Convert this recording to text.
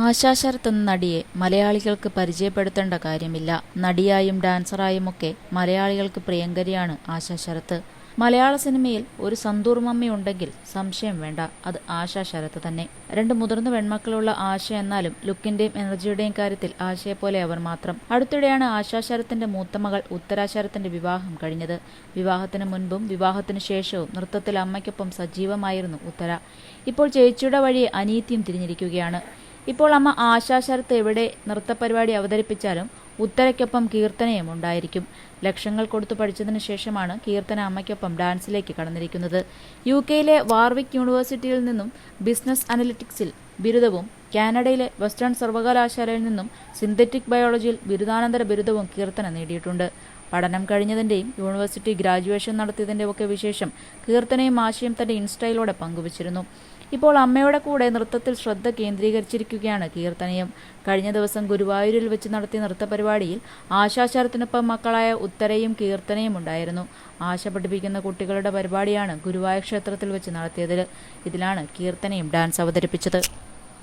ആശാ ശരത് എന്ന നടിയെ മലയാളികൾക്ക് പരിചയപ്പെടുത്തേണ്ട കാര്യമില്ല. നടിയായും ഡാൻസറായുമൊക്കെ മലയാളികൾക്ക് പ്രിയങ്കരിയാണ് ആശാ ശരത്. മലയാള സിനിമയിൽ ഒരു സന്തൂർ മമ്മി ഉണ്ടെങ്കിൽ സംശയം വേണ്ട, അത് ആശാ ശരത് തന്നെ. രണ്ട് മുതിർന്ന പെൺമക്കളുള്ള ആശ എന്നാലും ലുക്കിന്റെയും എനർജിയുടെയും കാര്യത്തിൽ ആശയെപ്പോലെ അവർ മാത്രം. അടുത്തിടെയാണ് ആശാ ശരത്തിന്റെ മൂത്ത മകൾ ഉത്തര ശരത്തിന്റെ വിവാഹം കഴിഞ്ഞത്. വിവാഹത്തിന് മുൻപും വിവാഹത്തിന് ശേഷവും നൃത്തത്തിൽ അമ്മയ്ക്കൊപ്പം സജീവമായിരുന്നു ഉത്തര. ഇപ്പോൾ ചേച്ചിയുടെ വഴി അനീതിയും തിരിഞ്ഞിരിക്കുകയാണ്. ഇപ്പോൾ അമ്മ ആശാ ശരത് എവിടെ നൃത്തപരിപാടി അവതരിപ്പിച്ചാലും ഉത്തരയ്ക്കൊപ്പം കീർത്തനയും ഉണ്ടായിരിക്കും. ലക്ഷങ്ങൾ കൊടുത്തു പഠിച്ചതിനു ശേഷമാണ് കീർത്തന അമ്മയ്ക്കൊപ്പം ഡാൻസിലേക്ക് കടന്നിരിക്കുന്നത്. UK-യിലെ വാർവിക് യൂണിവേഴ്സിറ്റിയിൽ നിന്നും ബിസിനസ് അനലിറ്റിക്സിൽ ബിരുദവും കാനഡയിലെ വെസ്റ്റേൺ സർവകലാശാലയിൽ നിന്നും സിന്തറ്റിക് ബയോളജിയിൽ ബിരുദാനന്തര ബിരുദവും കീർത്തന നേടിയിട്ടുണ്ട്. പഠനം കഴിഞ്ഞതിന്റെയും യൂണിവേഴ്സിറ്റി ഗ്രാജുവേഷൻ നടത്തിയതിന്റെ ഒക്കെ വിശേഷം കീർത്തനയും ആശയും തന്റെ ഇൻസ്റ്റയിലൂടെ പങ്കുവച്ചിരുന്നു. ഇപ്പോൾ അമ്മയുടെ കൂടെ നൃത്തത്തിൽ ശ്രദ്ധ കേന്ദ്രീകരിച്ചിരിക്കുകയാണ് കീർത്തനയും. കഴിഞ്ഞ ദിവസം ഗുരുവായൂരിൽ വെച്ച് നടത്തിയ നൃത്തപരിപാടിയിൽ ആശാ ശരത്തിനൊപ്പം മക്കളായ ഉത്തരയും കീർത്തനയും ഉണ്ടായിരുന്നു. ആശ പഠിപ്പിക്കുന്ന കുട്ടികളുടെ പരിപാടിയാണ് ഗുരുവായൂർ ക്ഷേത്രത്തിൽ വെച്ച് നടത്തിയത്. ഇതിലാണ് കീർത്തനയും ഡാൻസ് അവതരിപ്പിച്ചത്.